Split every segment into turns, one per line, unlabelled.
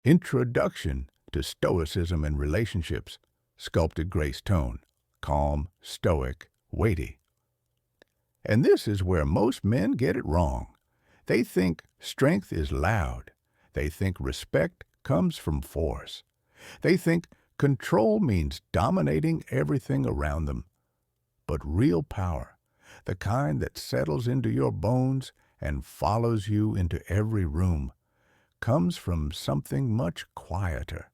Introduction to Stoicism and Relationships, Sculpted Grace Tone, Calm, Stoic, Weighty. And this is where most men get it wrong. They think strength is loud. They think respect comes from force. They think control means dominating everything around them. But real power, the kind that settles into your bones and follows you into every room, comes from something much quieter.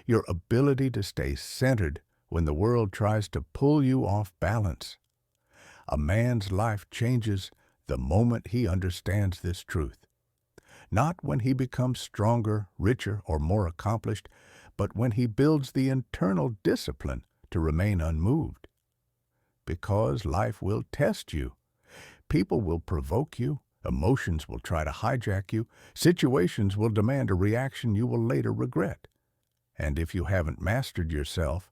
Your ability to stay centered when the world tries to pull you off balance. A man's life changes the moment he understands this truth. Not when he becomes stronger, richer, or more accomplished, but when he builds the internal discipline to remain unmoved. Because life will test you. People will provoke you. Emotions will try to hijack you. Situations will demand a reaction you will later regret. And if you haven't mastered yourself,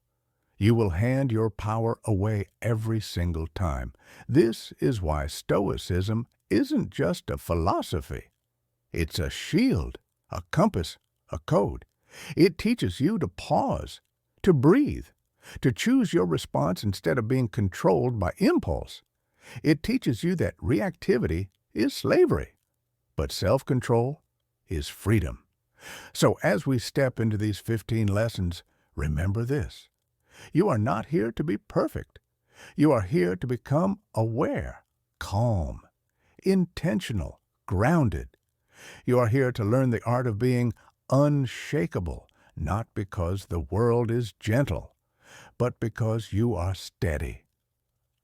you will hand your power away every single time. This is why Stoicism isn't just a philosophy. It's a shield, a compass, a code. It teaches you to pause, to breathe, to choose your response instead of being controlled by impulse. It teaches you that reactivity is slavery, but self-control is freedom. So as we step into these 15 lessons, remember this. You are not here to be perfect. You are here to become aware, calm, intentional, grounded. You are here to learn the art of being unshakable, not because the world is gentle, but because you are steady.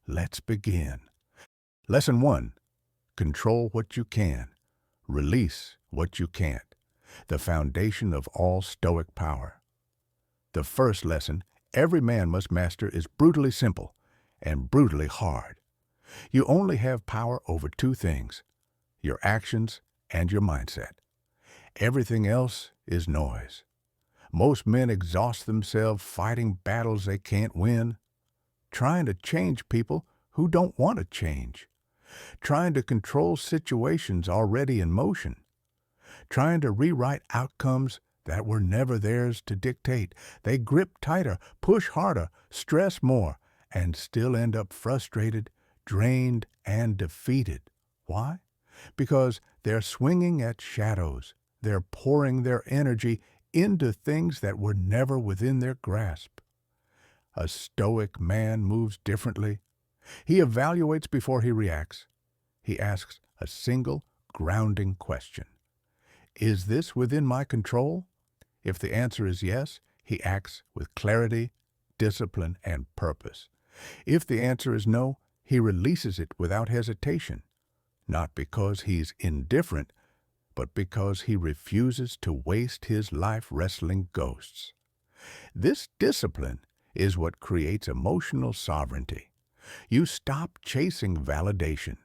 Let's begin. Lesson 1. Control what you can. Release what you can't. The foundation of all Stoic power. The first lesson every man must master is brutally simple and brutally hard. You only have power over two things, your actions and your mindset. Everything else is noise. Most men exhaust themselves fighting battles they can't win, trying to change people who don't want to change, trying to control situations already in motion, trying to rewrite outcomes that were never theirs to dictate. They grip tighter, push harder, stress more, and still end up frustrated, drained, and defeated. Why? Because they're swinging at shadows. They're pouring their energy into things that were never within their grasp. A Stoic man moves differently. He evaluates before he reacts. He asks a single, grounding question. Is this within my control? If the answer is yes, he acts with clarity, discipline, and purpose. If the answer is no, he releases it without hesitation, not because he's indifferent, but because he refuses to waste his life wrestling ghosts. This discipline is what creates emotional sovereignty. You stop chasing validation.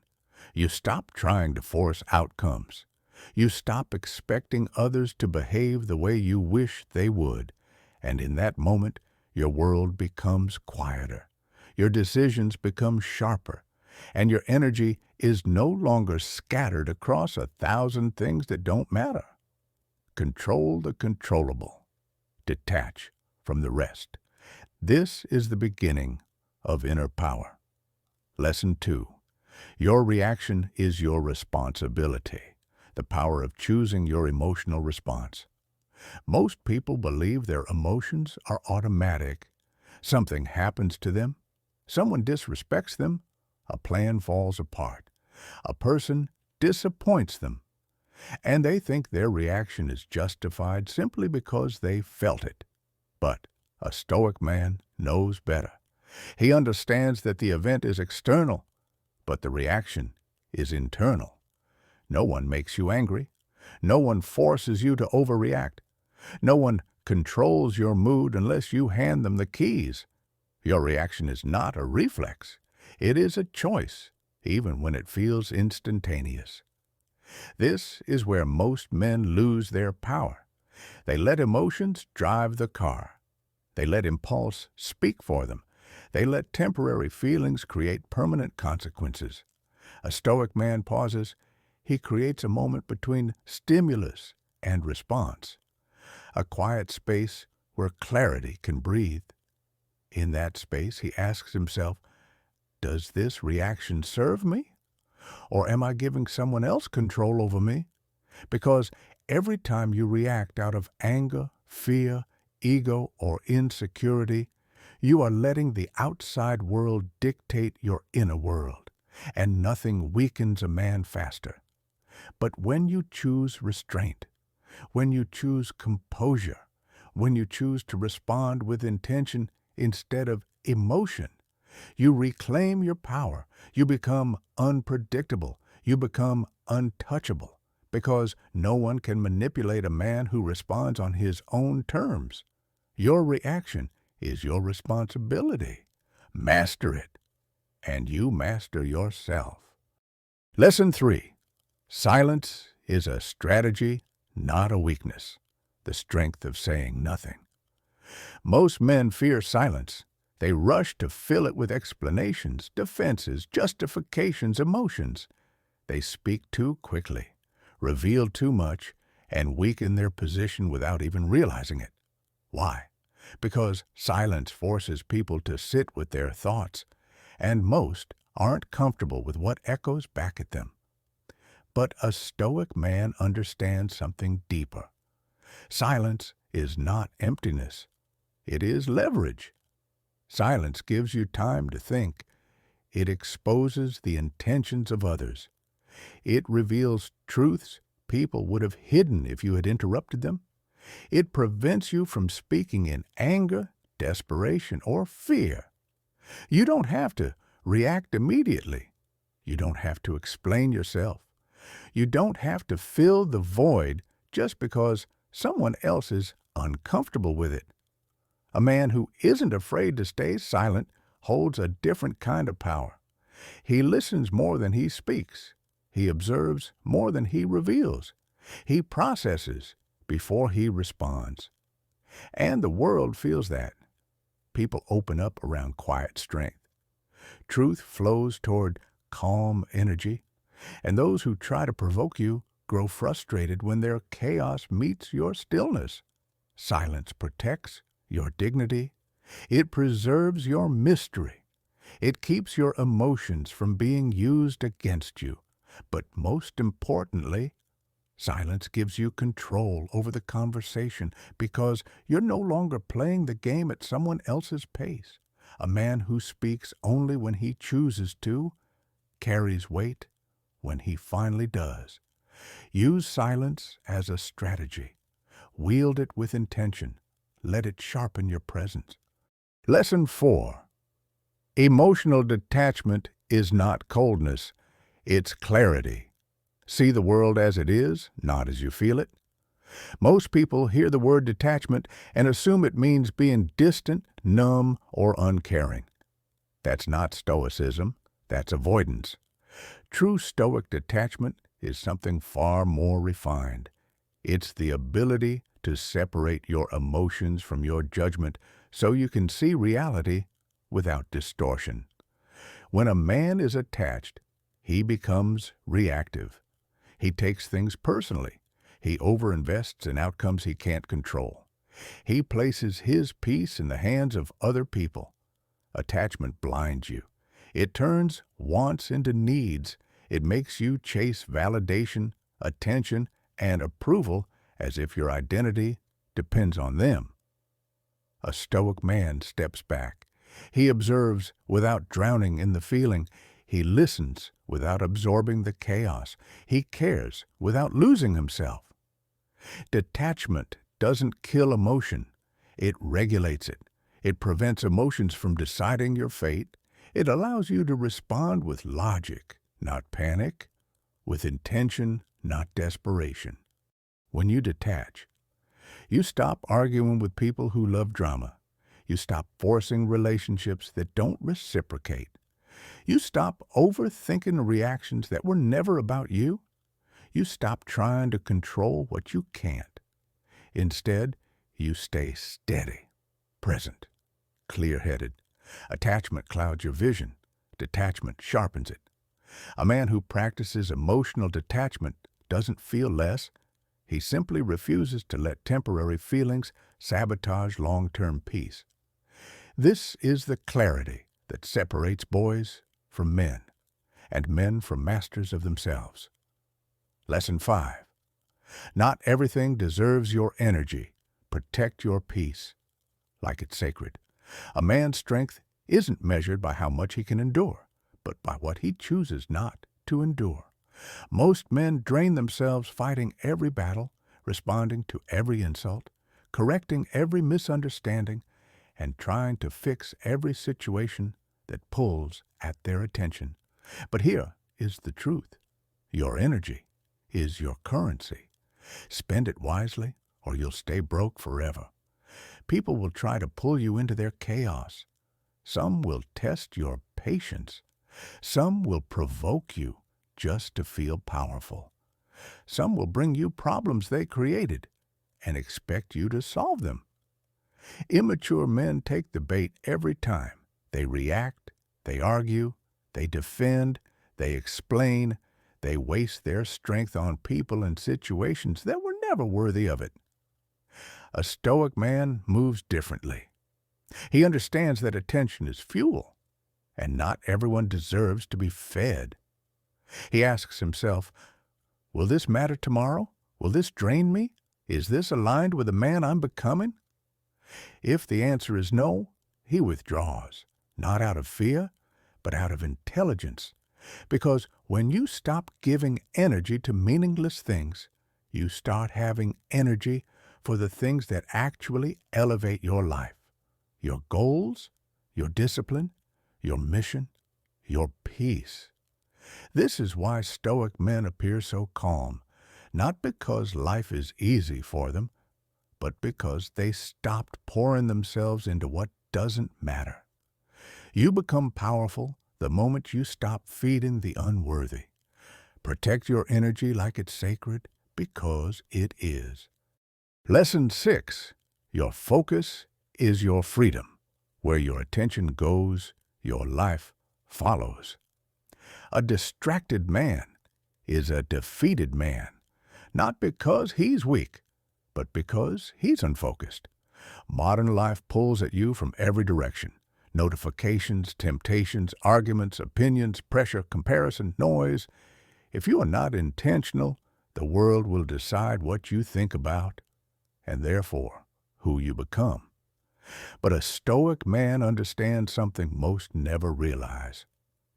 You stop trying to force outcomes. You stop expecting others to behave the way you wish they would, and in that moment, your world becomes quieter. Your decisions become sharper, and your energy is no longer scattered across 1,000 things that don't matter. Control the controllable. Detach from the rest. This is the beginning of inner power. Lesson 2. Your reaction is your responsibility. The power of choosing your emotional response. Most people believe their emotions are automatic. Something happens to them. Someone disrespects them. A plan falls apart. A person disappoints them. And they think their reaction is justified simply because they felt it. But a Stoic man knows better. He understands that the event is external, but the reaction is internal. No one makes you angry. No one forces you to overreact. No one controls your mood unless you hand them the keys. Your reaction is not a reflex. It is a choice, even when it feels instantaneous. This is where most men lose their power. They let emotions drive the car. They let impulse speak for them. They let temporary feelings create permanent consequences. A Stoic man pauses. He creates a moment between stimulus and response. a quiet space where clarity can breathe. In that space, he asks himself, does this reaction serve me? Or am I giving someone else control over me? Because every time you react out of anger, fear, ego, or insecurity, you are letting the outside world dictate your inner world, and nothing weakens a man faster. But when you choose restraint, when you choose composure, when you choose to respond with intention instead of emotion, you reclaim your power. You become unpredictable. You become untouchable, because no one can manipulate a man who responds on his own terms. Your reaction is your responsibility. Master it, and you master yourself. Lesson 3. Silence is a strategy, not a weakness. The strength of saying nothing. Most men fear silence. They rush to fill it with explanations, defenses, justifications, emotions. They speak too quickly, reveal too much, and weaken their position without even realizing it. Why? Because silence forces people to sit with their thoughts, and most aren't comfortable with what echoes back at them. But a Stoic man understands something deeper. Silence is not emptiness. It is leverage. Silence gives you time to think. It exposes the intentions of others. It reveals truths people would have hidden if you had interrupted them. It prevents you from speaking in anger, desperation, or fear. You don't have to react immediately. You don't have to explain yourself. You don't have to fill the void just because someone else is uncomfortable with it. A man who isn't afraid to stay silent holds a different kind of power. He listens more than he speaks. He observes more than he reveals. He processes before he responds. And the world feels that. People open up around quiet strength. Truth flows toward calm energy, and those who try to provoke you grow frustrated when their chaos meets your stillness. Silence protects your dignity. It preserves your mystery. It keeps your emotions from being used against you. But most importantly, silence gives you control over the conversation, because you're no longer playing the game at someone else's pace. A man who speaks only when he chooses to carries weight when he finally does. Use silence as a strategy. Wield it with intention. Let it sharpen your presence. Lesson 4. Emotional detachment is not coldness. It's clarity. See the world as it is, not as you feel it. Most people hear the word detachment and assume it means being distant, numb, or uncaring. That's not Stoicism. That's avoidance. True Stoic detachment is something far more refined. It's the ability to separate your emotions from your judgment so you can see reality without distortion. When a man is attached, he becomes reactive. He takes things personally. He overinvests in outcomes he can't control. He places his peace in the hands of other people. Attachment blinds you. It turns wants into needs. It makes you chase validation, attention, and approval as if your identity depends on them. A Stoic man steps back. He observes without drowning in the feeling. He listens without absorbing the chaos. He cares without losing himself. Detachment doesn't kill emotion. It regulates it. It prevents emotions from deciding your fate. It allows you to respond with logic, not panic, with intention, not desperation. When you detach, you stop arguing with people who love drama. You stop forcing relationships that don't reciprocate. You stop overthinking reactions that were never about you. You stop trying to control what you can't. Instead, you stay steady, present, clear-headed. Attachment clouds your vision. Detachment sharpens it. A man who practices emotional detachment doesn't feel less. He simply refuses to let temporary feelings sabotage long-term peace. This is the clarity that separates boys from men and men from masters of themselves. Lesson 5. Not everything deserves your energy. Protect your peace like it's sacred. A man's strength isn't measured by how much he can endure, but by what he chooses not to endure. Most men drain themselves fighting every battle, responding to every insult, correcting every misunderstanding, and trying to fix every situation that pulls at their attention. But here is the truth. Your energy is your currency. Spend it wisely, or you'll stay broke forever. People will try to pull you into their chaos. Some will test your patience. Some will provoke you just to feel powerful. Some will bring you problems they created and expect you to solve them. Immature men take the bait every time. They react, they argue, they defend, they explain, they waste their strength on people and situations that were never worthy of it. A stoic man moves differently. He understands that attention is fuel, and not everyone deserves to be fed. He asks himself, will this matter tomorrow? Will this drain me? Is this aligned with the man I'm becoming? If the answer is no, he withdraws, not out of fear, but out of intelligence. Because when you stop giving energy to meaningless things, you start having energy for the things that actually elevate your life, your goals, your discipline, your mission, your peace. This is why stoic men appear so calm, not because life is easy for them, but because they stopped pouring themselves into what doesn't matter. You become powerful the moment you stop feeding the unworthy. Protect your energy like it's sacred, because it is. Lesson 6. Your focus is your freedom. Where your attention goes, your life follows. A distracted man is a defeated man, not because he's weak, but because he's unfocused. Modern life pulls at you from every direction. Notifications, temptations, arguments, opinions, pressure, comparison, noise. If you are not intentional, the world will decide what you think about, and therefore who you become. But a stoic man understands something most never realize.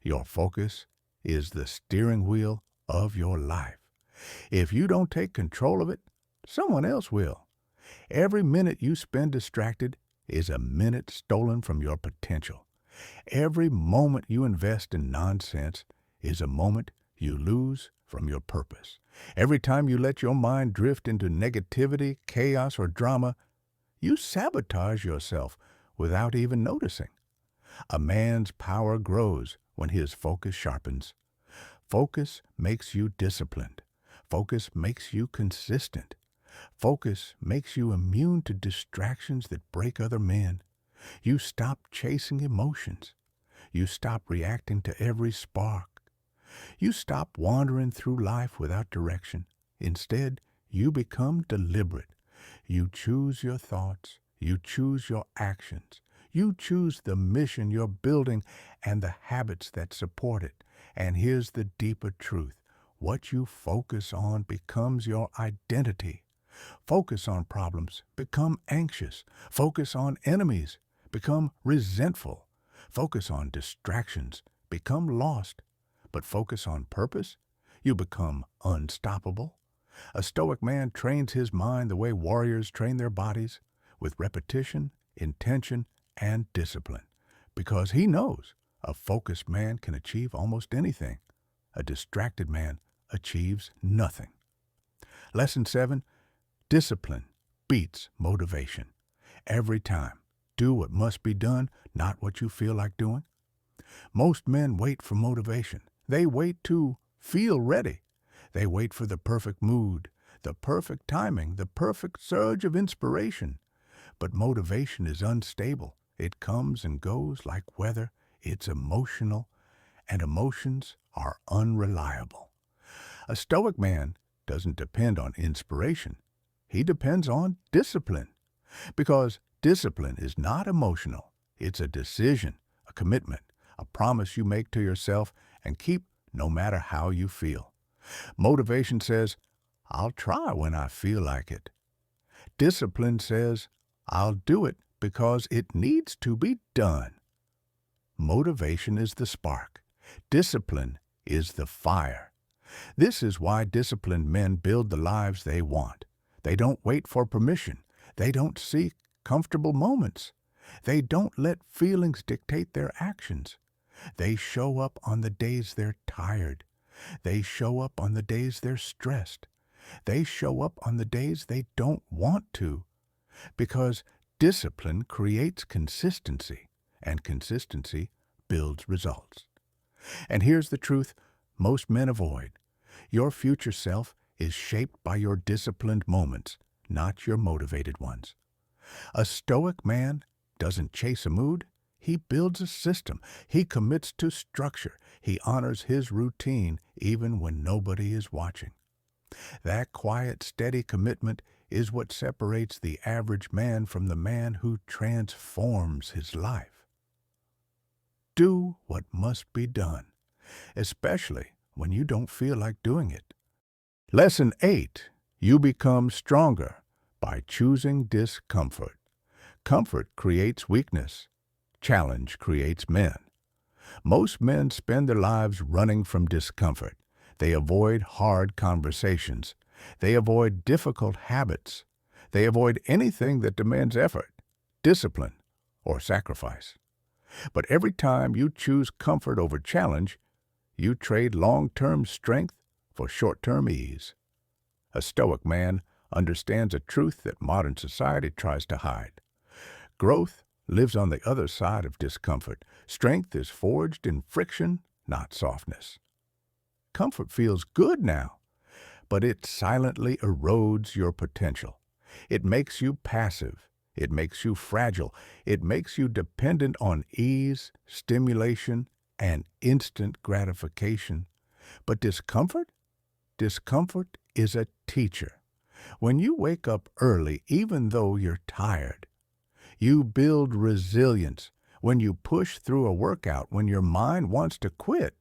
Your focus is the steering wheel of your life. If you don't take control of it, someone else will. Every minute you spend distracted is a minute stolen from your potential. Every moment you invest in nonsense is a moment you lose from your purpose. Every time you let your mind drift into negativity, chaos, or drama, you sabotage yourself without even noticing. A man's power grows when his focus sharpens. Focus makes you disciplined. Focus makes you consistent. Focus makes you immune to distractions that break other men. You stop chasing emotions. You stop reacting to every spark. You stop wandering through life without direction. Instead, you become deliberate. You choose your thoughts. You choose your actions. You choose the mission you're building and the habits that support it. And here's the deeper truth. What you focus on becomes your identity. Focus on problems, become anxious. Focus on enemies, become resentful. Focus on distractions, become lost. But focus on purpose, you become unstoppable. A stoic man trains his mind the way warriors train their bodies, with repetition, intention, and discipline. Because he knows a focused man can achieve almost anything. A distracted man achieves nothing. Lesson 7. Discipline beats motivation. Every time, do what must be done, not what you feel like doing. Most men wait for motivation. They wait to feel ready. They wait for the perfect mood, the perfect timing, the perfect surge of inspiration. But motivation is unstable. It comes and goes like weather. It's emotional, and emotions are unreliable. A stoic man doesn't depend on inspiration. He depends on discipline. Because discipline is not emotional. It's a decision, a commitment, a promise you make to yourself and keep no matter how you feel. Motivation says, I'll try when I feel like it. Discipline says, I'll do it because it needs to be done. Motivation is the spark. Discipline is the fire. This is why disciplined men build the lives they want. They don't wait for permission. They don't seek comfortable moments. They don't let feelings dictate their actions. They show up on the days they're tired. They show up on the days they're stressed. They show up on the days they don't want to. Because discipline creates consistency, and consistency builds results. And here's the truth most men avoid. Your future self is shaped by your disciplined moments, not your motivated ones. A stoic man doesn't chase a mood. He builds a system. He commits to structure. He honors his routine even when nobody is watching. That quiet, steady commitment is what separates the average man from the man who transforms his life. Do what must be done, especially when you don't feel like doing it. Lesson 8. You become stronger by choosing discomfort. Comfort creates weakness. Challenge creates men. Most men spend their lives running from discomfort. They avoid hard conversations. They avoid difficult habits. They avoid anything that demands effort, discipline, or sacrifice. But every time you choose comfort over challenge, you trade long-term strength for short-term ease. A stoic man understands a truth that modern society tries to hide. Growth lives on the other side of discomfort. Strength is forged in friction, not softness. Comfort feels good now, but it silently erodes your potential. It makes you passive. It makes you fragile. It makes you dependent on ease, stimulation, and instant gratification. But discomfort? Discomfort is a teacher. When you wake up early, even though you're tired, you build resilience. When you push through a workout when your mind wants to quit,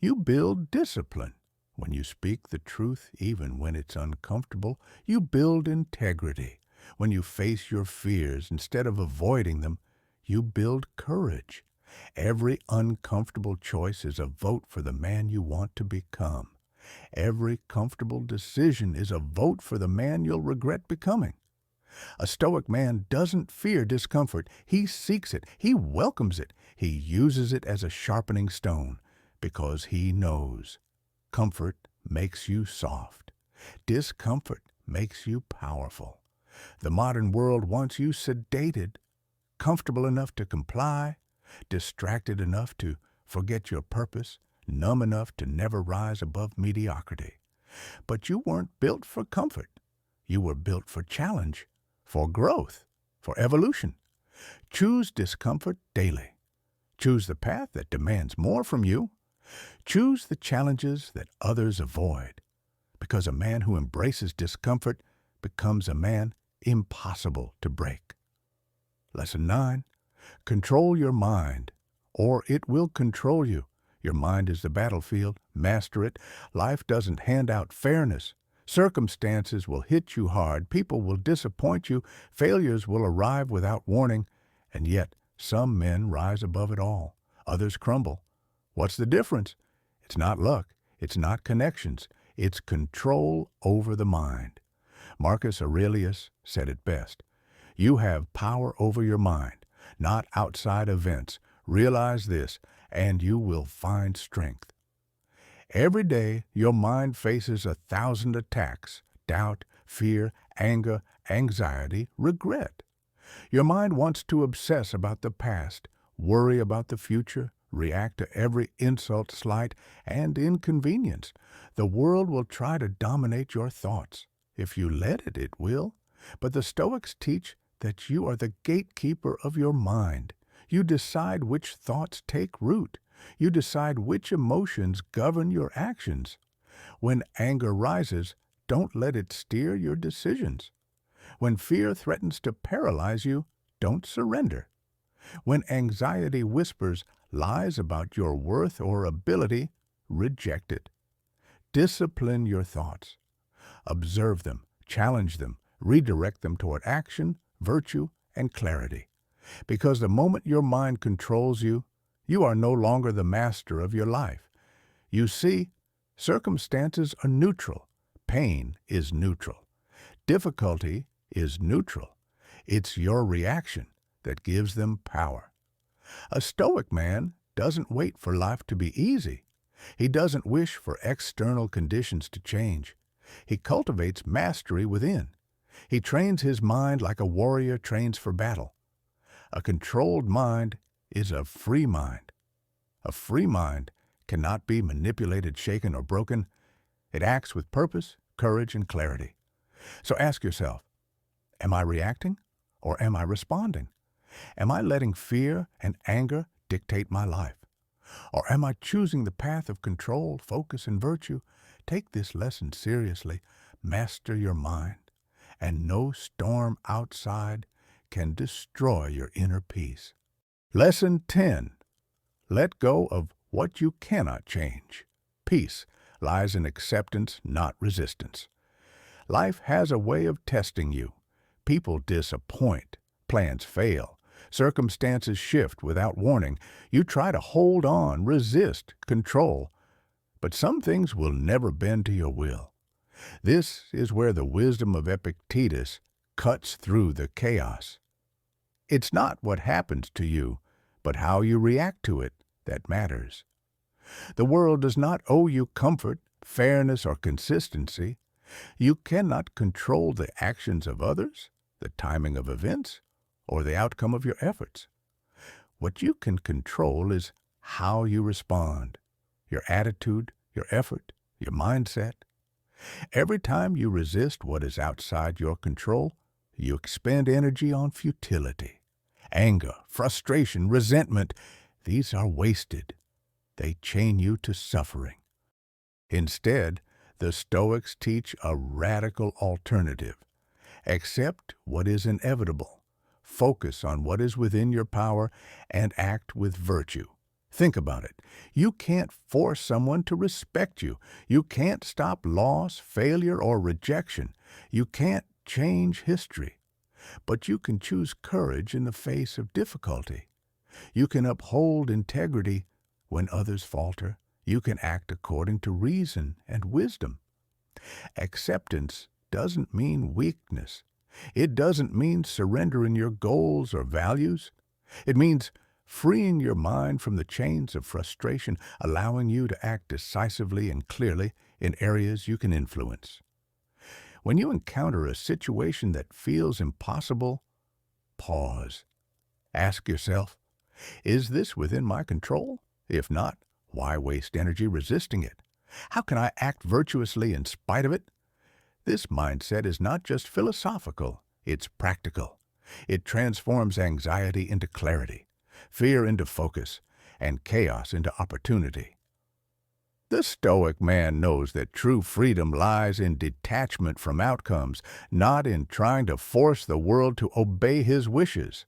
you build discipline. When you speak the truth, even when it's uncomfortable, you build integrity. When you face your fears instead of avoiding them, you build courage. Every uncomfortable choice is a vote for the man you want to become. Every comfortable decision is a vote for the man you'll regret becoming. A stoic man doesn't fear discomfort. He seeks it. He welcomes it. He uses it as a sharpening stone because he knows comfort makes you soft. Discomfort makes you powerful. The modern world wants you sedated, comfortable enough to comply, distracted enough to forget your purpose, numb enough to never rise above mediocrity. But you weren't built for comfort. You were built for challenge, for growth, for evolution. Choose discomfort daily. Choose the path that demands more from you. Choose the challenges that others avoid. Because a man who embraces discomfort becomes a man impossible to break. Lesson 9. Control your mind, or it will control you. Your mind is the battlefield. Master it. Life doesn't hand out fairness. Circumstances will hit you hard. People will disappoint you. Failures will arrive without warning. And yet, some men rise above it all. Others crumble. What's the difference? It's not luck. It's not connections. It's control over the mind. Marcus Aurelius said it best. You have power over your mind, not outside events. Realize this, and you will find strength. Every day, your mind faces 1,000 attacks: doubt, fear, anger, anxiety, regret. Your mind wants to obsess about the past, worry about the future, react to every insult, slight, and inconvenience. The world will try to dominate your thoughts. If you let it, it will. But the Stoics teach that you are the gatekeeper of your mind. You decide which thoughts take root. You decide which emotions govern your actions. When anger rises, don't let it steer your decisions. When fear threatens to paralyze you, don't surrender. When anxiety whispers lies about your worth or ability, reject it. Discipline your thoughts. Observe them, challenge them, redirect them toward action, virtue, and clarity. Because the moment your mind controls you, you are no longer the master of your life. You see, circumstances are neutral. Pain is neutral. Difficulty is neutral. It's your reaction that gives them power. A Stoic man doesn't wait for life to be easy. He doesn't wish for external conditions to change. He cultivates mastery within. He trains his mind like a warrior trains for battle. A controlled mind is a free mind. A free mind cannot be manipulated, shaken, or broken. It acts with purpose, courage, and clarity. So ask yourself, am I reacting or am I responding? Am I letting fear and anger dictate my life? Or am I choosing the path of control, focus, and virtue? Take this lesson seriously. Master your mind, and no storm outside can destroy your inner peace. Lesson 10. Let go of what you cannot change. Peace lies in acceptance, not resistance. Life has a way of testing you. People disappoint. Plans fail. Circumstances shift without warning. You try to hold on, resist, control. But some things will never bend to your will. This is where the wisdom of Epictetus cuts through the chaos. It's not what happens to you, but how you react to it that matters. The world does not owe you comfort, fairness, or consistency. You cannot control the actions of others, the timing of events, or the outcome of your efforts. What you can control is how you respond, your attitude, your effort, your mindset. Every time you resist what is outside your control, you expend energy on futility. Anger, frustration, resentment, these are wasted. They chain you to suffering. Instead, the Stoics teach a radical alternative. Accept what is inevitable. Focus on what is within your power and act with virtue. Think about it. You can't force someone to respect you. You can't stop loss, failure, or rejection. You can't change history. But you can choose courage in the face of difficulty. You can uphold integrity when others falter. You can act according to reason and wisdom. Acceptance doesn't mean weakness. It doesn't mean surrendering your goals or values. It means freeing your mind from the chains of frustration, allowing you to act decisively and clearly in areas you can influence. When you encounter a situation that feels impossible, pause. Ask yourself, is this within my control? If not, why waste energy resisting it? How can I act virtuously in spite of it? This mindset is not just philosophical, it's practical. It transforms anxiety into clarity, fear into focus, and chaos into opportunity. The Stoic man knows that true freedom lies in detachment from outcomes, not in trying to force the world to obey his wishes.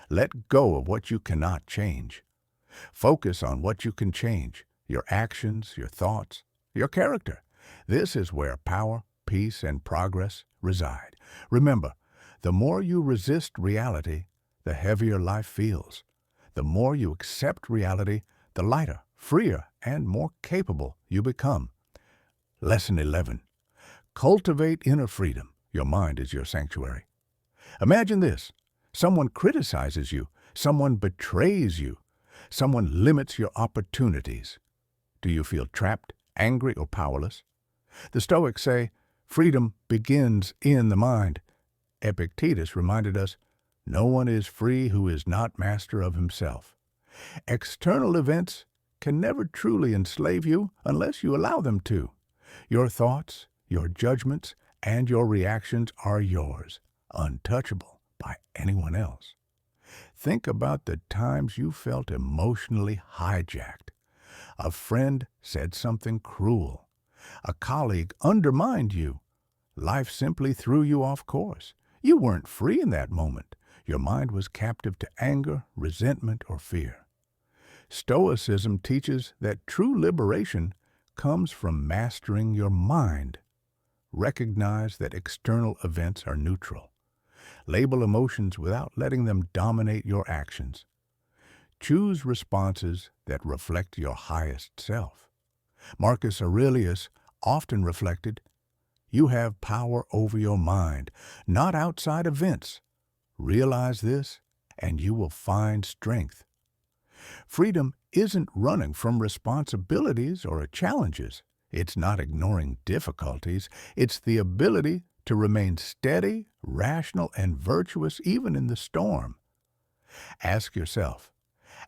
Let go of what you cannot change. Focus on what you can change, your actions, your thoughts, your character. This is where power, peace, and progress reside. Remember, the more you resist reality, the heavier life feels. The more you accept reality, the lighter, freer, and more capable you become. Lesson 11. Cultivate inner freedom. Your mind is your sanctuary. Imagine this. Someone criticizes you. Someone betrays you. Someone limits your opportunities. Do you feel trapped, angry, or powerless? The Stoics say, freedom begins in the mind. Epictetus reminded us, no one is free who is not master of himself. External events can never truly enslave you unless you allow them to. Your thoughts, your judgments, and your reactions are yours, untouchable by anyone else. Think about the times you felt emotionally hijacked. A friend said something cruel. A colleague undermined you. Life simply threw you off course. You weren't free in that moment. Your mind was captive to anger, resentment, or fear. Stoicism teaches that true liberation comes from mastering your mind. Recognize that external events are neutral. Label emotions without letting them dominate your actions. Choose responses that reflect your highest self. Marcus Aurelius often reflected, "You have power over your mind, not outside events. Realize this, and you will find strength." Freedom isn't running from responsibilities or challenges. It's not ignoring difficulties. It's the ability to remain steady, rational, and virtuous even in the storm. Ask yourself,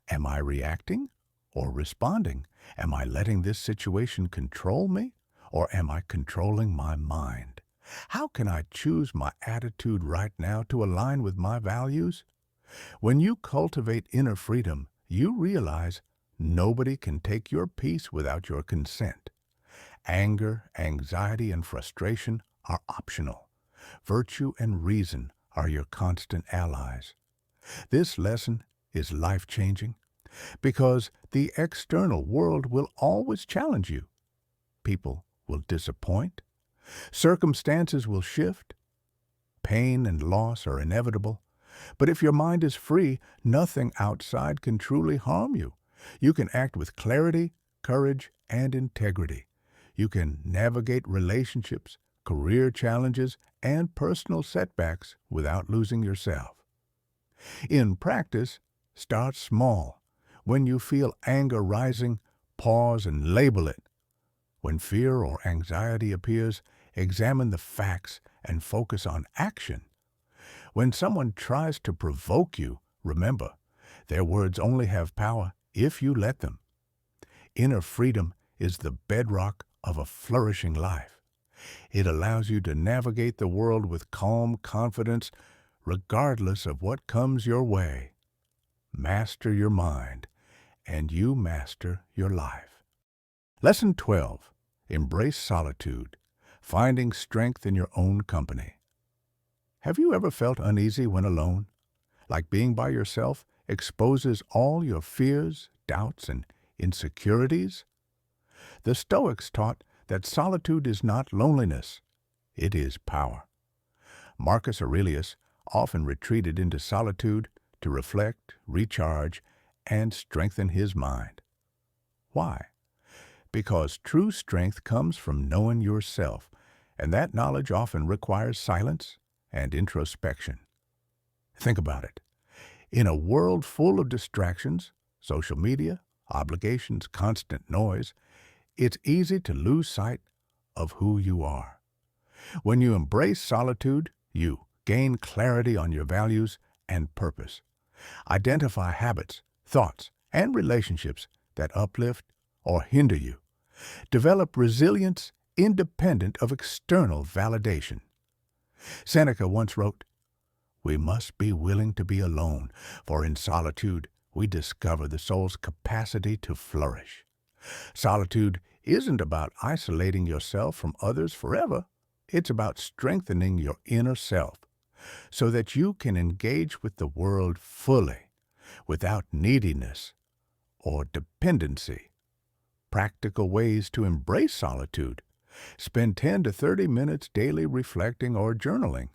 am I reacting or responding? Am I letting this situation control me, or am I controlling my mind? How can I choose my attitude right now to align with my values? When you cultivate inner freedom, you realize nobody can take your peace without your consent. Anger, anxiety, and frustration are optional. Virtue and reason are your constant allies. This lesson is life-changing because the external world will always challenge you. People will disappoint. Circumstances will shift. Pain and loss are inevitable. But if your mind is free, nothing outside can truly harm you. You can act with clarity, courage, and integrity. You can navigate relationships, career challenges, and personal setbacks without losing yourself. In practice, start small. When you feel anger rising, pause and label it. When fear or anxiety appears, examine the facts and focus on action. When someone tries to provoke you, remember, their words only have power if you let them. Inner freedom is the bedrock of a flourishing life. It allows you to navigate the world with calm confidence, regardless of what comes your way. Master your mind, and you master your life. Lesson 12. Embrace solitude, finding strength in your own company. Have you ever felt uneasy when alone? Like being by yourself exposes all your fears, doubts, and insecurities? The Stoics taught that solitude is not loneliness, it is power. Marcus Aurelius often retreated into solitude to reflect, recharge, and strengthen his mind. Why? Because true strength comes from knowing yourself, and that knowledge often requires silence and introspection. Think about it. In a world full of distractions, social media, obligations, constant noise, it's easy to lose sight of who you are. When you embrace solitude, you gain clarity on your values and purpose. Identify habits, thoughts, and relationships that uplift or hinder you. Develop resilience independent of external validation. Seneca once wrote, "We must be willing to be alone, for in solitude we discover the soul's capacity to flourish." Solitude isn't about isolating yourself from others forever. It's about strengthening your inner self so that you can engage with the world fully, without neediness or dependency. Practical ways to embrace solitude. Spend 10 to 30 minutes daily reflecting or journaling.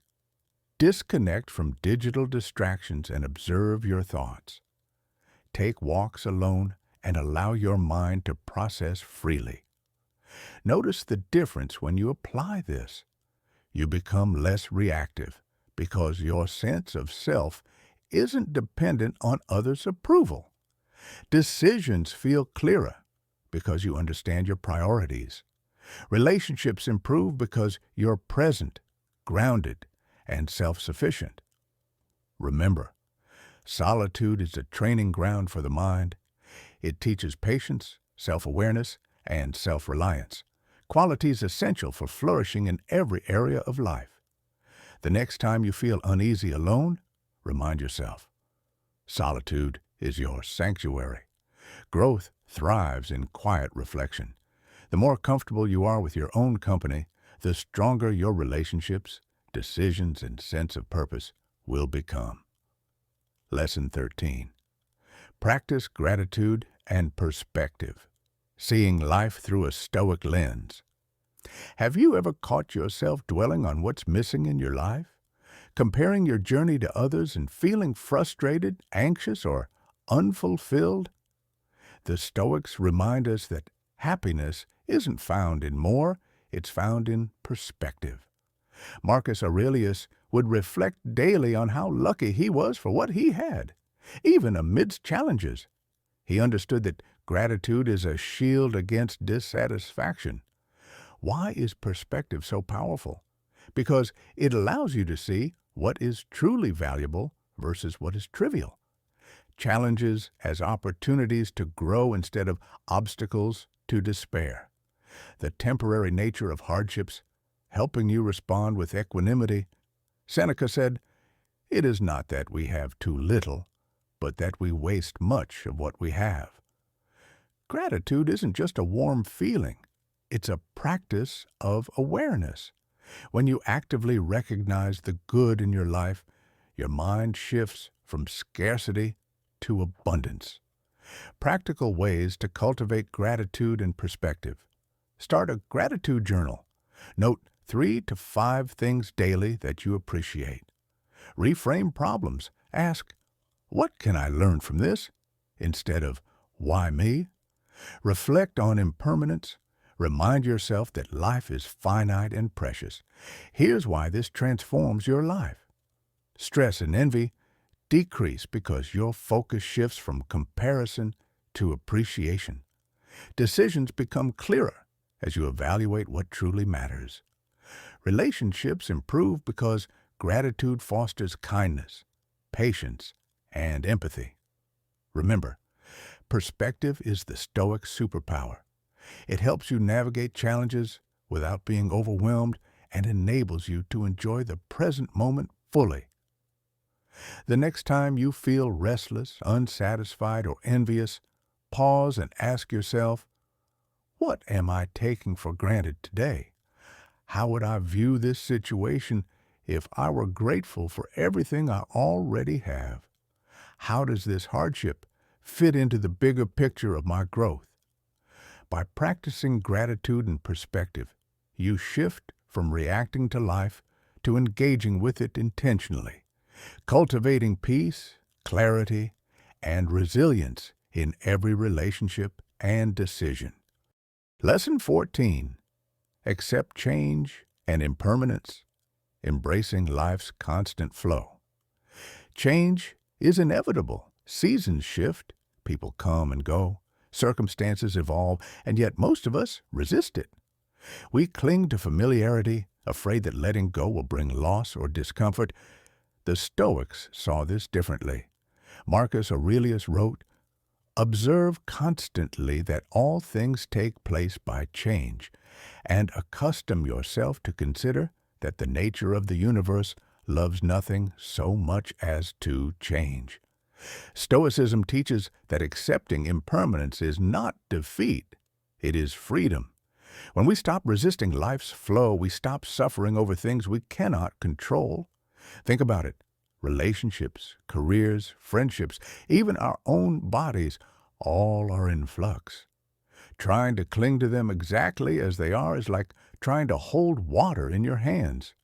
Disconnect from digital distractions and observe your thoughts. Take walks alone and allow your mind to process freely. Notice the difference when you apply this. You become less reactive because your sense of self isn't dependent on others' approval. Decisions feel clearer because you understand your priorities. Relationships improve because you're present, grounded, and self-sufficient. Remember, solitude is a training ground for the mind. It teaches patience, self-awareness, and self-reliance, qualities essential for flourishing in every area of life. The next time you feel uneasy alone, remind yourself, solitude is your sanctuary. Growth thrives in quiet reflection. The more comfortable you are with your own company, the stronger your relationships, decisions, and sense of purpose will become. Lesson 13. Practice gratitude and perspective, seeing life through a Stoic lens. Have you ever caught yourself dwelling on what's missing in your life? Comparing your journey to others and feeling frustrated, anxious, or unfulfilled? The Stoics remind us that happiness isn't found in more, it's found in perspective. Marcus Aurelius would reflect daily on how lucky he was for what he had, even amidst challenges. He understood that gratitude is a shield against dissatisfaction. Why is perspective so powerful? Because it allows you to see what is truly valuable versus what is trivial. Challenges as opportunities to grow instead of obstacles to despair. The temporary nature of hardships helping you respond with equanimity. Seneca said, "It is not that we have too little, but that we waste much of what we have." Gratitude isn't just a warm feeling. It's a practice of awareness. When you actively recognize the good in your life, your mind shifts from scarcity to abundance. Practical ways to cultivate gratitude and perspective. Start a gratitude journal. Note 3 to 5 things daily that you appreciate. Reframe problems. Ask, "What can I learn from this?" instead of, "Why me?" Reflect on impermanence. Remind yourself that life is finite and precious. Here's why this transforms your life. Stress and envy decrease because your focus shifts from comparison to appreciation. Decisions become clearer as you evaluate what truly matters. Relationships improve because gratitude fosters kindness, patience, and empathy. Remember, perspective is the Stoic superpower. It helps you navigate challenges without being overwhelmed and enables you to enjoy the present moment fully. The next time you feel restless, unsatisfied, or envious, pause and ask yourself, what am I taking for granted today? How would I view this situation if I were grateful for everything I already have? How does this hardship fit into the bigger picture of my growth? By practicing gratitude and perspective, you shift from reacting to life to engaging with it intentionally, cultivating peace, clarity, and resilience in every relationship and decision. Lesson 14. Accept change and impermanence, embracing life's constant flow. Change is inevitable. Seasons shift, people come and go, circumstances evolve, and yet most of us resist it. We cling to familiarity, afraid that letting go will bring loss or discomfort. The Stoics saw this differently. Marcus Aurelius wrote, "Observe constantly that all things take place by change, and accustom yourself to consider that the nature of the universe loves nothing so much as to change." Stoicism teaches that accepting impermanence is not defeat, it is freedom. When we stop resisting life's flow, we stop suffering over things we cannot control. Think about it. Relationships, careers, friendships, even our own bodies, all are in flux. Trying to cling to them exactly as they are is like trying to hold water in your hands.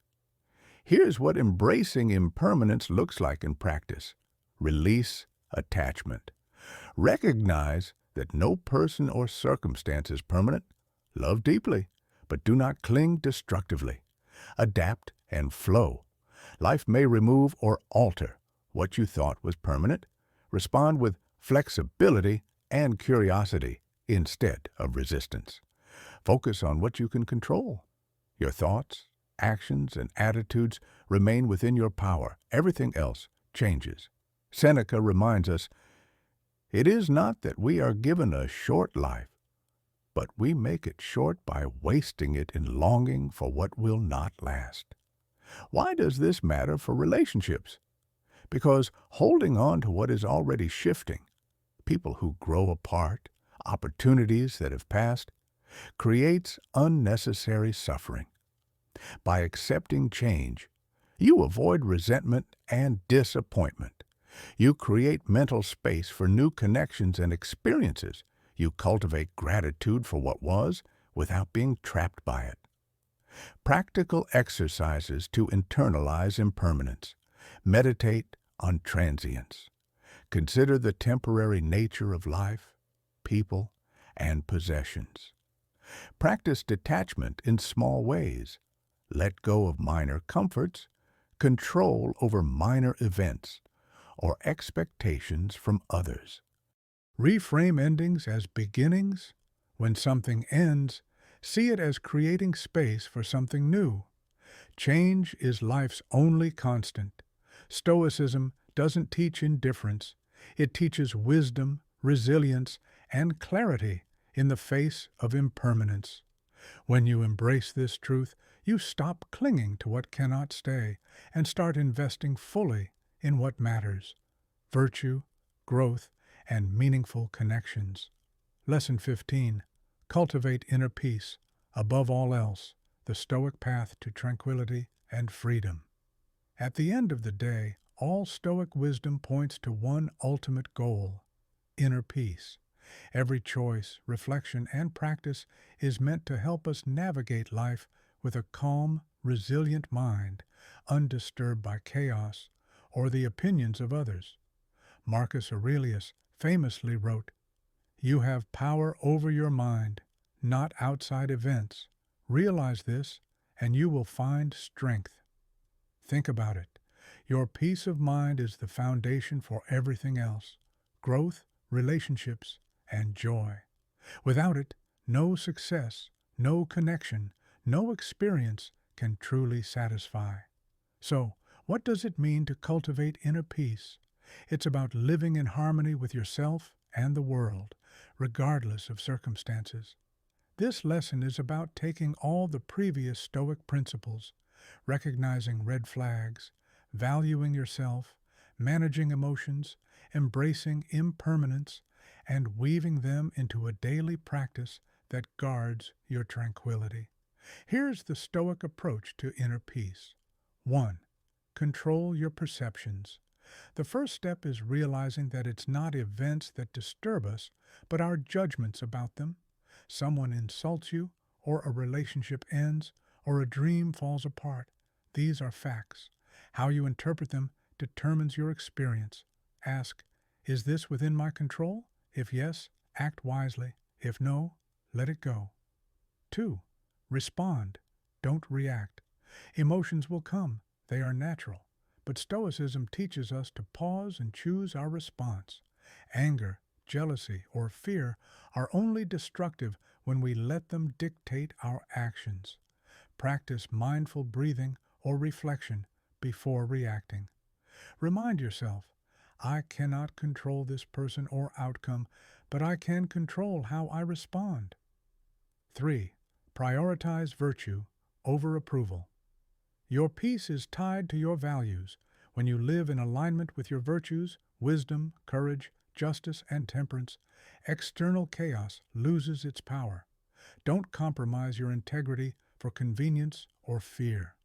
Here's what embracing impermanence looks like in practice. Release attachment. Recognize that no person or circumstance is permanent. Love deeply, but do not cling destructively. Adapt and flow. Life may remove or alter what you thought was permanent. Respond with flexibility and curiosity instead of resistance. Focus on what you can control. Your thoughts, actions, and attitudes remain within your power. Everything else changes. Seneca reminds us, "It is not that we are given a short life, but we make it short by wasting it in longing for what will not last." Why does this matter for relationships? Because holding on to what is already shifting, people who grow apart, opportunities that have passed, creates unnecessary suffering. By accepting change, you avoid resentment and disappointment. You create mental space for new connections and experiences. You cultivate gratitude for what was without being trapped by it. Practical exercises to internalize impermanence. Meditate on transience. Consider the temporary nature of life, people, and possessions. Practice detachment in small ways. Let go of minor comforts, control over minor events, or expectations from others. Reframe endings as beginnings. When something ends, see it as creating space for something new. Change is life's only constant. Stoicism doesn't teach indifference. It teaches wisdom, resilience, and clarity in the face of impermanence. When you embrace this truth, you stop clinging to what cannot stay and start investing fully in what matters: virtue, growth, and meaningful connections. Lesson 15. Cultivate inner peace. Above all else, the Stoic path to tranquility and freedom. At the end of the day, all Stoic wisdom points to one ultimate goal: inner peace. Every choice, reflection, and practice is meant to help us navigate life with a calm, resilient mind, undisturbed by chaos or the opinions of others. Marcus Aurelius famously wrote, "You have power over your mind, not outside events. Realize this, and you will find strength." Think about it. Your peace of mind is the foundation for everything else: growth, relationships, and joy. Without it, no success, no connection, no experience can truly satisfy. So, what does it mean to cultivate inner peace? It's about living in harmony with yourself and the world, regardless of circumstances. This lesson is about taking all the previous Stoic principles, recognizing red flags, valuing yourself, managing emotions, embracing impermanence, and weaving them into a daily practice that guards your tranquility. Here's the Stoic approach to inner peace. 1. Control your perceptions. The first step is realizing that it's not events that disturb us, but our judgments about them. Someone insults you, or a relationship ends, or a dream falls apart. These are facts. How you interpret them determines your experience. Ask, is this within my control? If yes, act wisely. If no, let it go. 2. Respond. Don't react. Emotions will come. They are natural. But Stoicism teaches us to pause and choose our response. Anger, jealousy, or fear are only destructive when we let them dictate our actions. Practice mindful breathing or reflection before reacting. Remind yourself, I cannot control this person or outcome, but I can control how I respond. 3. Prioritize virtue over approval. Your peace is tied to your values. When you live in alignment with your virtues, wisdom, courage, justice, and temperance, external chaos loses its power. Don't compromise your integrity for convenience or fear.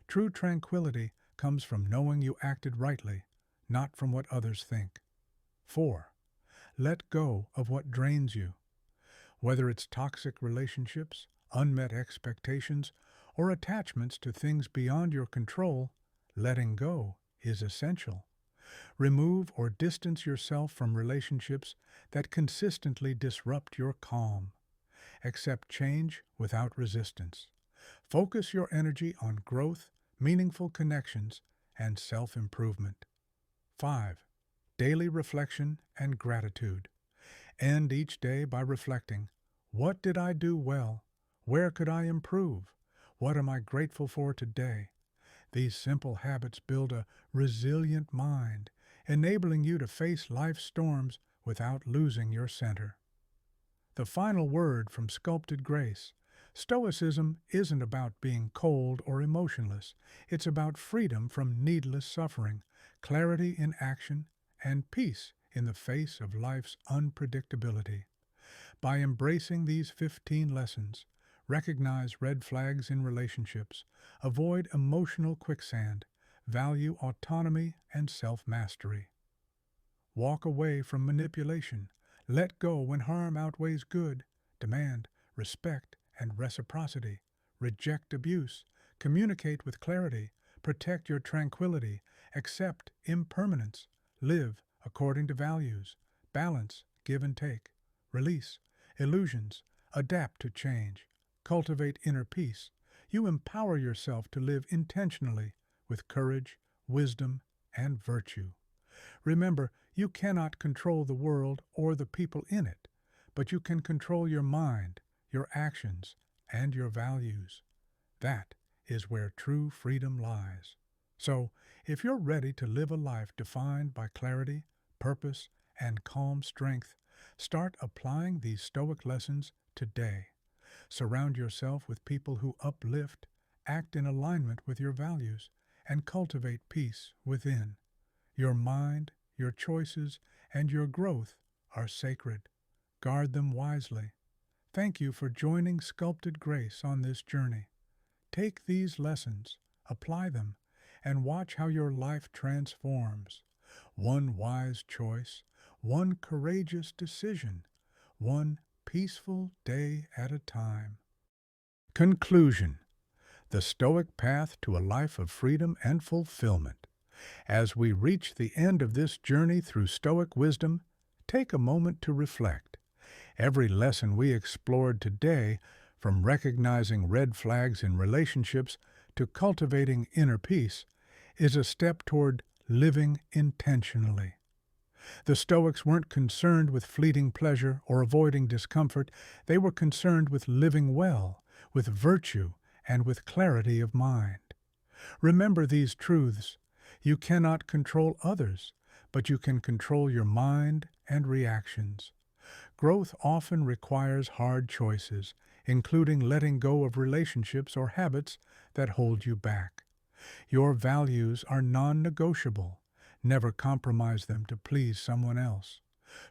True tranquility comes from knowing you acted rightly, not from what others think. 4. Let go of what drains you. Whether it's toxic relationships, unmet expectations, or attachments to things beyond your control, letting go is essential. Remove or distance yourself from relationships that consistently disrupt your calm. Accept change without resistance. Focus your energy on growth, meaningful connections, and self-improvement. 5. Daily reflection and gratitude. End each day by reflecting, what did I do well? Where could I improve? What am I grateful for today? These simple habits build a resilient mind, enabling you to face life's storms without losing your center. The final word from Sculpted Grace. Stoicism isn't about being cold or emotionless. It's about freedom from needless suffering, clarity in action, and peace in the face of life's unpredictability.
By embracing these 15 lessons, recognize red flags in relationships, avoid emotional quicksand, value autonomy and self-mastery. Walk away from manipulation, let go when harm outweighs good, demand respect and reciprocity, reject abuse, communicate with clarity, protect your tranquility, accept impermanence, live according to values, balance, give and take, release illusions, adapt to change, cultivate inner peace. You empower yourself to live intentionally with courage, wisdom, and virtue. Remember, you cannot control the world or the people in it, but you can control your mind, your actions, and your values. That is where true freedom lies. So, if you're ready to live a life defined by clarity, purpose, and calm strength, start applying these Stoic lessons today. Surround yourself with people who uplift, act in alignment with your values, and cultivate peace within. Your mind, your choices, and your growth are sacred. Guard them wisely. Thank you for joining Sculpted Grace on this journey. Take these lessons, apply them, and watch how your life transforms. One wise choice, one courageous decision, one peaceful day at a time. Conclusion: the Stoic path to a life of freedom and fulfillment. As we reach the end of this journey through Stoic wisdom, take a moment to reflect. Every lesson we explored today, from recognizing red flags in relationships to cultivating inner peace, is a step toward living intentionally. The Stoics weren't concerned with fleeting pleasure or avoiding discomfort. They were concerned with living well, with virtue, and with clarity of mind. Remember these truths. You cannot control others, but you can control your mind and reactions. Growth often requires hard choices, including letting go of relationships or habits that hold you back. Your values are non-negotiable. Never compromise them to please someone else.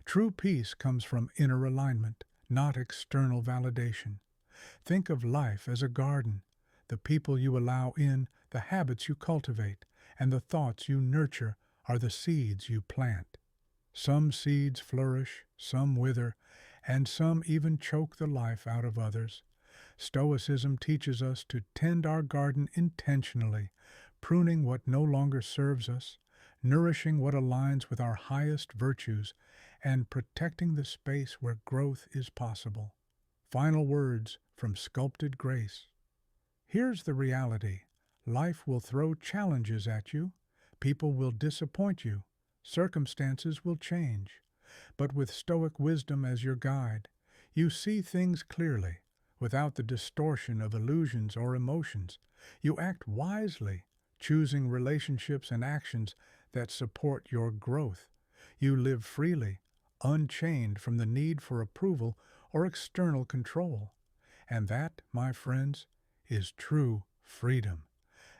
True peace comes from inner alignment, not external validation. Think of life as a garden. The people you allow in, the habits you cultivate, and the thoughts you nurture are the seeds you plant. Some seeds flourish, some wither, and some even choke the life out of others. Stoicism teaches us to tend our garden intentionally, pruning what no longer serves us, nourishing what aligns with our highest virtues, and protecting the space where growth is possible. Final words from Sculpted Grace. Here's the reality. Life will throw challenges at you. People will disappoint you. Circumstances will change. But with Stoic wisdom as your guide, you see things clearly, without the distortion of illusions or emotions. You act wisely, choosing relationships and actions that support your growth. You live freely, unchained from the need for approval or external control. And that, my friends, is true freedom.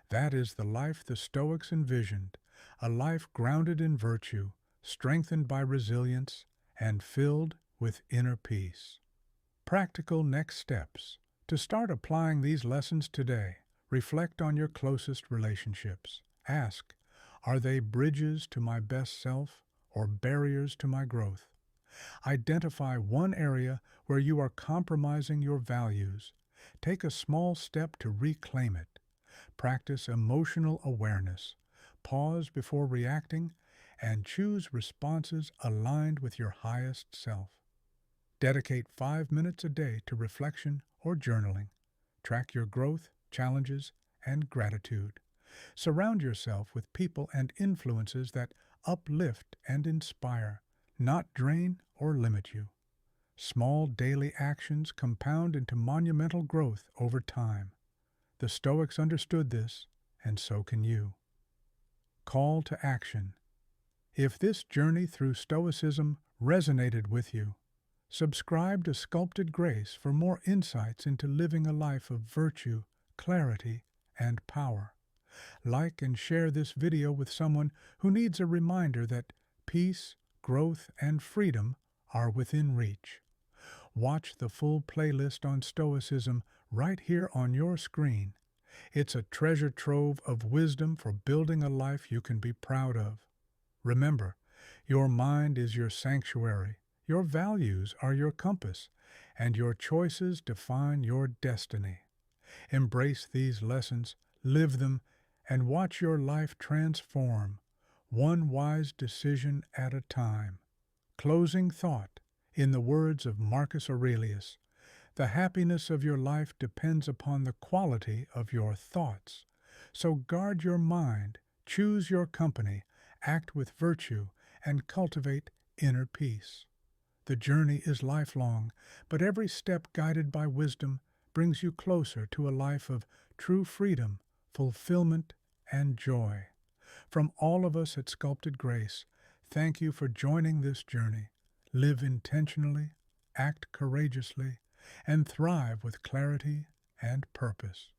That is the life the Stoics envisioned, a life grounded in virtue, strengthened by resilience, and filled with inner peace. Practical next steps. To start applying these lessons today, reflect on your closest relationships. Ask, are they bridges to my best self or barriers to my growth? Identify one area where you are compromising your values. Take a small step to reclaim it. Practice emotional awareness. Pause before reacting and choose responses aligned with your highest self. Dedicate 5 minutes a day to reflection or journaling. Track your growth, challenges, and gratitude. Surround yourself with people and influences that uplift and inspire, not drain or limit you. Small daily actions compound into monumental growth over time. The Stoics understood this, and so can you. Call to action. If this journey through Stoicism resonated with you, subscribe to Sculpted Grace for more insights into living a life of virtue, clarity, and power. Like and share this video with someone who needs a reminder that peace, growth, and freedom are within reach. Watch the full playlist on Stoicism right here on your screen. It's a treasure trove of wisdom for building a life you can be proud of. Remember, your mind is your sanctuary, your values are your compass, and your choices define your destiny. Embrace these lessons, live them, and watch your life transform, one wise decision at a time. Closing thought, in the words of Marcus Aurelius, the happiness of your life depends upon the quality of your thoughts. So guard your mind, choose your company, act with virtue, and cultivate inner peace. The journey is lifelong, but every step guided by wisdom brings you closer to a life of true freedom, fulfillment, and joy. From all of us at Sculpted Grace, thank you for joining this journey. Live intentionally, act courageously, and thrive with clarity and purpose.